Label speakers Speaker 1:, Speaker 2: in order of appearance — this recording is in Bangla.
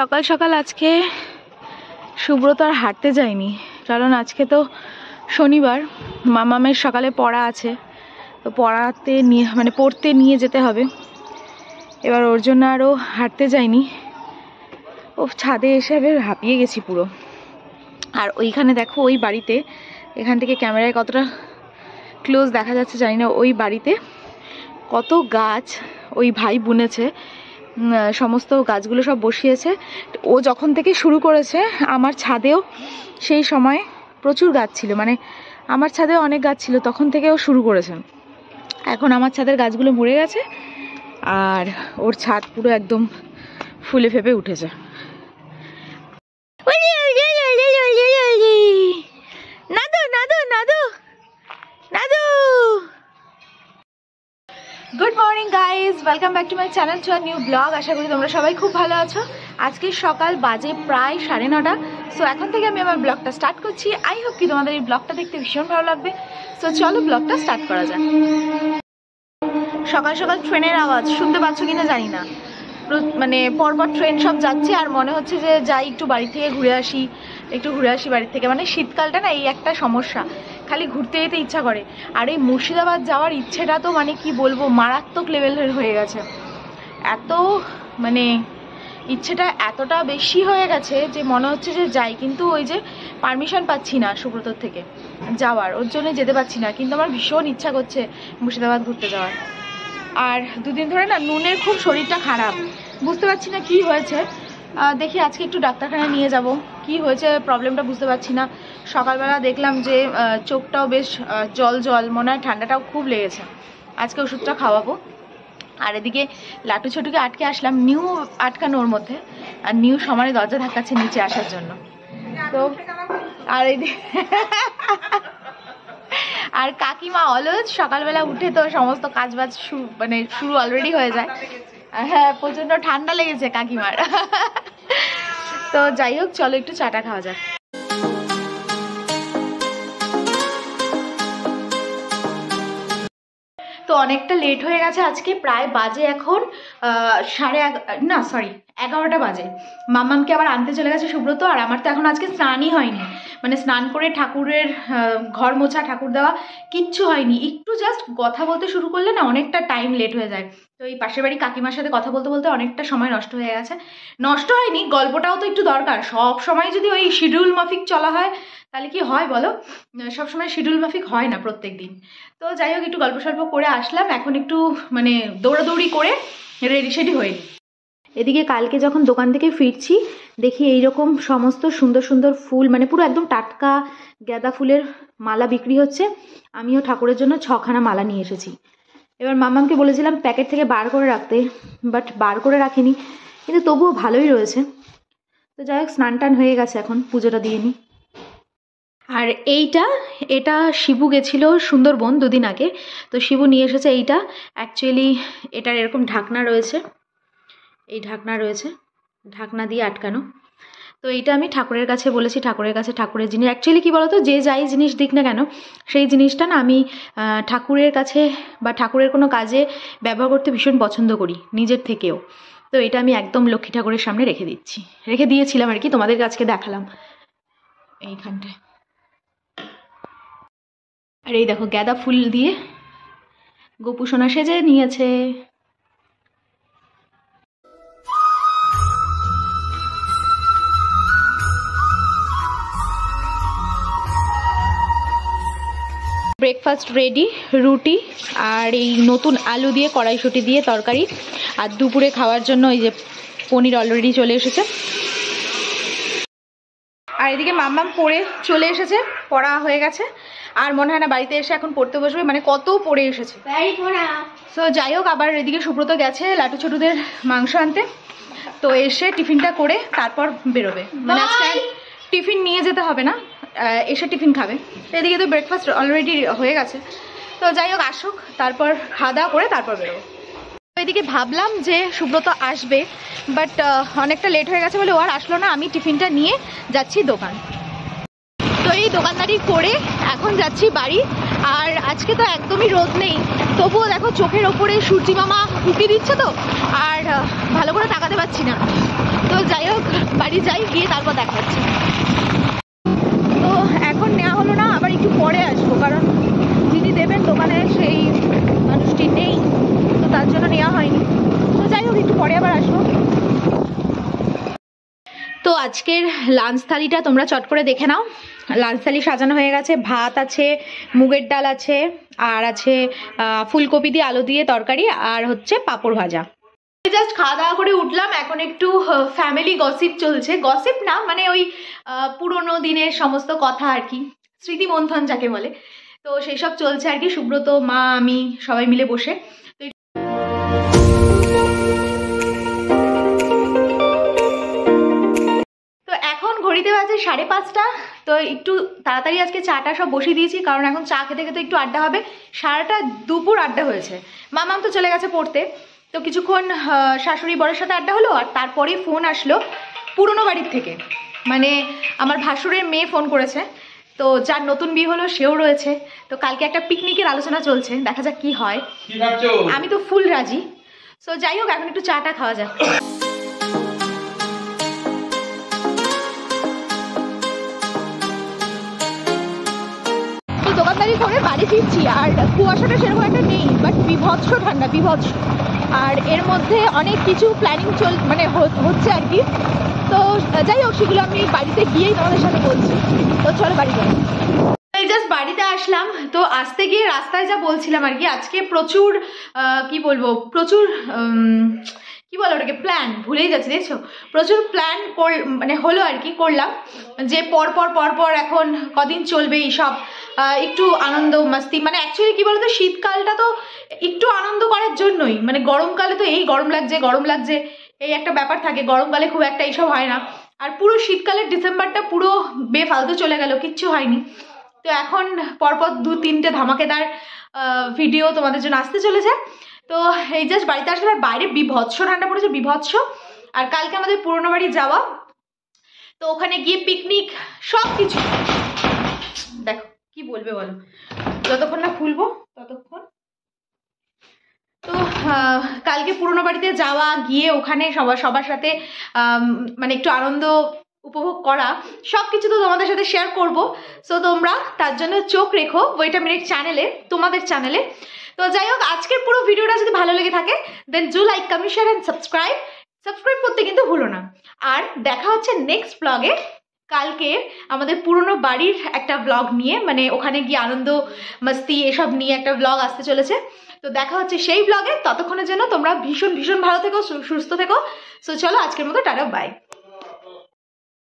Speaker 1: সকাল সকাল আজকে সুব্রত আর হাঁটতে যায়নি, কারণ আজকে তো শনিবার, মামামের সকালে পড়া আছে, তো পড়াতে নিয়ে পড়তে নিয়ে যেতে হবে। এবার ওর জন্য আরও হাঁটতে যায়নি। ও ছাদে এসে হাঁপিয়ে গেছি পুরো। আর ওইখানে দেখো, ওই বাড়িতে, এখান থেকে ক্যামেরায় কতটা ক্লোজ দেখা যাচ্ছে জানি না, ওই বাড়িতে কত গাছ ওই ভাই বুনেছে, সমস্ত গাছগুলো সব বসিয়েছে। ও যখন থেকে শুরু করেছে, আমার ছাদেও সেই সময় প্রচুর গাছ ছিল, আমার ছাদেও অনেক গাছ ছিল, তখন থেকে ও শুরু করেছে। এখন আমার ছাদের গাছগুলো মরে গেছে আর ওর ছাদ পুরো একদম ফুলে ফেপে উঠেছে। Good morning guys, welcome back to my channel, to a new blog. আশা করি তোমরা সবাই খুব ভালো আছো। আজকে সকাল বাজে প্রায় 9:30। সো এখন থেকে আমি আমার ব্লগটা স্টার্ট করছি। আই হোপ কি তোমাদের এই ব্লগটা দেখতে ভীষণ ভালো লাগবে। সো চলো ব্লগটা স্টার্ট করা যাক। সকাল সকাল ট্রেনের আওয়াজ শুনতে পাচ্ছ কিনা জানি না, পরপর ট্রেন সব যাচ্ছে আর মনে হচ্ছে যে যাই একটু বাড়ি থেকে ঘুরে আসি, বাড়ি থেকে। শীতকালটা না, এই একটা সমস্যা, খালি ঘুরতে যেতে ইচ্ছা করে। আর এই মুর্শিদাবাদ যাওয়ার ইচ্ছেটা তো কি বলবো, মারাত্মক লেভেলের হয়ে গেছে। ইচ্ছেটা এতটা বেশি হয়ে গেছে যে মনে হচ্ছে যে যাই, কিন্তু ওই যে পারমিশন পাচ্ছি না সুব্রতর থেকে যাওয়ার, ওর জন্য যেতে পারছি না। কিন্তু আমার ভীষণ ইচ্ছা করছে মুর্শিদাবাদ ঘুরতে যাওয়ার। আর দুদিন ধরে না নুনের খুব শরীরটা খারাপ, বুঝতে পারছি না কি হয়েছে। দেখি আজকে একটু ডাক্তারখানায় নিয়ে যাব। কি হয়েছে প্রবলেমটা বুঝতে পারছি না। সকালবেলা দেখলাম যে চোখটাও বেশ জল জল, মনে হয় ঠান্ডাটাও খুব লেগেছে। আজকে ওষুধটা খাওয়াবো। আর এদিকে লাটু ছোটুকে আটকে আসলাম, নিউ আটকানো ওর মধ্যে, আর নিউ সমানে দরজা ধাক্কাচ্ছে নিচে আসার জন্য। তো আর এইদিকে আর কাকিমা অলওয়েজ সকালবেলা উঠে তো সমস্ত কাজবাজ শুরু অলরেডি হয়ে যায়। হ্যাঁ, প্রচণ্ড ঠান্ডা লেগেছে কাকিমার। তো যাই হোক, চলো একটু চাটা খাওয়া যাক। তো অনেকটা লেট হয়ে গেছে আজকে, প্রায় বাজে এখন 11:30 বাজে। মামামকে আবার আনতে চলে গেছে সুব্রত। আর আমার তো এখন আজকে স্নানই হয়নি, স্নান করে ঠাকুরের ঘর মোছা, ঠাকুর দেওয়া কিচ্ছু হয়নি। একটু জাস্ট কথা বলতে শুরু করলে না অনেকটা টাইম লেট হয়ে যায়। তো এই পাশের বাড়ি কাকিমার সাথে কথা বলতে বলতে অনেকটা সময় নষ্ট হয়ে গেছে। নষ্ট হয়নি, গল্পটাও তো একটু দরকার। সব সময় যদি ওই শিডিউল মাফিক চলা হয় তাহলে কি হয় বলো? সব সময় শিডিউল মাফিক হয় না প্রত্যেক দিন। তো যাই হোক, একটু গল্প সল্প করে আসলাম। এখন একটু দৌড়াদৌড়ি করে রেডি সেডি হয়নি। এদিকে কালকে যখন দোকান থেকে ফিরছি, দেখি এইরকম সমস্ত সুন্দর সুন্দর ফুল, পুরো একদম টাটকা গাঁদা ফুলের মালা বিক্রি হচ্ছে। আমিও ঠাকুরের জন্য 6খানা মালা নিয়ে এসেছি। এবার মামামকে বলেছিলাম প্যাকেট থেকে বার করে রাখতে, বাট বার করে রাখিনি, কিন্তু তবুও ভালোই রয়েছে। তো যাই হোক, স্নান টান হয়ে গেছে, এখন পুজোটা দিয়ে নিই। আর এটা শিবু গেছিল সুন্দরবন 2 দিন আগে, তো শিবু নিয়ে এসেছে এইটা। অ্যাকচুয়ালি এটার এরকম ঢাকনা রয়েছে, এই ঢাকনা দিয়ে আটকানো। তো এইটা আমি ঠাকুরের কাছে বলেছি, ঠাকুরের জিনিস। অ্যাকচুয়ালি কি বলতো, যে যাই জিনিস দিক না কেন, সেই জিনিসটা না আমি ঠাকুরের কাছে বা ঠাকুরের কোনো কাজে ব্যবহার করতে ভীষণ পছন্দ করি, নিজের থেকেও। তো এটা আমি একদম লক্ষ্মী ঠাকুরের সামনে রেখে দিয়েছিলাম আর কি, তোমাদের কাছে দেখালাম এইখানটায়। আর এই দেখো, গাঁদা ফুল দিয়ে গোপু সোনা সেজে নিয়েছে। ব্রেকফাস্ট রেডি, রুটি আর এই নতুন আলু দিয়ে কড়াইশুঁটি দিয়ে তরকারি। আর দুপুরে খাওয়ার জন্য এই যে পনির অলরেডি চলে এসেছে। আর এদিকে মাম্মাম পড়ে চলে এসেছে, পড়া হয়ে গেছে। আর মনে হয় না বাড়িতে এসে এখন পড়তে বসবে, কত পড়ে এসেছে। সো যাই হোক, আবার এদিকে সুব্রত গেছে লাটু ছোটুদের মাংস আনতে। তো এসে টিফিনটা করে তারপর বেরোবে, আজকে টিফিন নিয়ে যেতে হবে না, এসে টিফিন খাবে। এদিকে তো ব্রেকফাস্ট অলরেডি হয়ে গেছে। তো যাই হোক, আসুক, তারপর খাওয়া দাওয়া করে তারপর বেরোবো। এদিকে ভাবলাম যে সুব্রত আসবে, বাট অনেকটা লেট হয়ে গেছে বলে ও আর আসলো না। আমি টিফিনটা নিয়ে যাচ্ছি দোকান। তো এই দোকানদারি করে এখন যাচ্ছি বাড়ি। আর আজকে তো একদমই রোদ নেই, তবুও দেখো চোখের ওপরে সূর্যি মামা উঁকি দিচ্ছে, তো আর ভালো করে তাকাতে পারছি না। তো যাই হোক, বাড়ি যাই, গিয়ে তারপর দেখা হচ্ছে। তো এখন নেওয়া হলো না, আবার একটু পরে আসবো, কারণ যিনি দেবেন দোকানে সেই মানুষটি নেই, তো তার জন্য নেওয়া হয়নি। তো যাই হোক, একটু পরে আবার আসবো। তো আজকের লাঞ্চ থালিটা তোমরা চট করে দেখে নাও। লাঞ্চ থালি সাজানো হয়ে গেছে, ভাত আছে, মুগের ডাল আছে, আর আছে ফুলকপি দিয়ে আলু দিয়ে তরকারি, আর হচ্ছে পাঁপড় ভাজা। জাস্ট খাওয়া দাওয়া করে উঠলাম, এখন একটু ফ্যামিলি গসিপ চলছে। গসিপ না, মানে ওই পুরোনো দিনের সমস্ত কথা আর কি, স্মৃতিমন্থন যাকে বলে, তো সেই সব চলছে আর কি। সুব্রত, মা, আমি সবাই মিলে বসে। তো এখন ঘড়িতে বাজে 5:30। তো একটু তাড়াতাড়ি আজকে চাটা সব বসিয়ে দিয়েছি, কারণ এখন চা খেতে খেতে একটু আড্ডা হবে। সারাটা দুপুর আড্ডা হয়েছে। মামাম তো চলে গেছে পড়তে, তো কিছুক্ষণ শাশুড়ি বরের সাথে আড্ডা হলো, আর তারপরে ফোন আসলো পুরনো বাড়ির থেকে, মানে আমার ভাসুরের মেয়ে ফোন করেছে। তো যার নতুন বিয়ে হলো সেও রয়েছে। তো কালকে একটা পিকনিকের আলোচনা চলছে, দেখা যাক কি হয়। আমি তো ফুল রাজি। সো যাই হোক, এখন একটু চাটা খাওয়া যাক। দোকানদারি করে বাড়ি ফিরছি, আর কুয়াশাটা সেরকম একটা নেই, বাট বিভৎস ঠান্ডা, বিভৎস। আর এর মধ্যে অনেক কিছু প্ল্যানিং মানে হচ্ছে আর কি। তো যাই হোক, সেগুলো আমি বাড়িতে গিয়েই তোমাদের সাথে বলছি। তো চলো বাড়ি যাই। এই জাস্ট বাড়িতে আসলাম। তো আসতে গিয়ে রাস্তায় যা বলছিলাম আর কি, আজকে প্রচুর কি বলবো, প্রচুর কি বলো ওটাকে, প্ল্যান, ভুলেই যাচ্ছি দেখছো। প্রচুর প্ল্যান মানে হলো আর কি, করলাম যে পরপর এখন কদিন চলবে এইসব, একটু আনন্দ মাস্তি। মানে অ্যাকচুয়ালি কি বলতো, শীতকালটা তো একটু আনন্দ করার জন্যই, মানে গরমকালে তো এই গরম লাগছে এই একটা ব্যাপার থাকে। গরমকালে খুব একটা এইসব হয় না, আর পুরো শীতকালের ডিসেম্বরটা পুরো বেফালতু চলে গেল, কিচ্ছু হয়নি। তো এখন পরপর 2-3টে ধামাকেদার ভিডিও তোমাদের জন্য আসতে চলেছে। তো এই জাস্ট বাড়িতে আসলে, আর বাইরে বিভৎস ঠান্ডা পড়েছে, বিভৎস। আর কালকে আমাদের পুরনো বাড়ি যাওয়া, তো ওখানে গিয়ে পিকনিক সব কিছু। দেখো কি বলবে বলো, যতক্ষণ না খুলবো ততক্ষণ। তো কালকে পুরনো বাড়িতে যাওয়া, গিয়ে ওখানে সবার সাথে মানে একটু আনন্দ উপভোগ করা, সব কিছু তো তোমাদের সাথে শেয়ার করব। সো তোমরা তার জন্য চোখ রেখো ওয়েট আ মিনিট চ্যানেলে, তোমাদের চ্যানেলে। তো যাই হোক, আজকের পুরো ভিডিওটা যদি ভালো লেগে থাকে, then do like, comment, share and subscribe করতে কিন্তু ভুলো না। আর দেখা হচ্ছে নেক্সট ব্লগে, কালকে আমাদের পুরনো বাড়ির একটা ব্লগ নিয়ে, মানে ওখানে গিয়ে আনন্দ মস্তি এসব নিয়ে একটা ব্লগ আসতে চলেছে। তো দেখা হচ্ছে সেই ব্লগে। ততক্ষণের জন্য তোমরা ভীষণ ভালো থেকো, সুস্থ থেকো। সো চলো, আজকের মতো টাটা, বাই।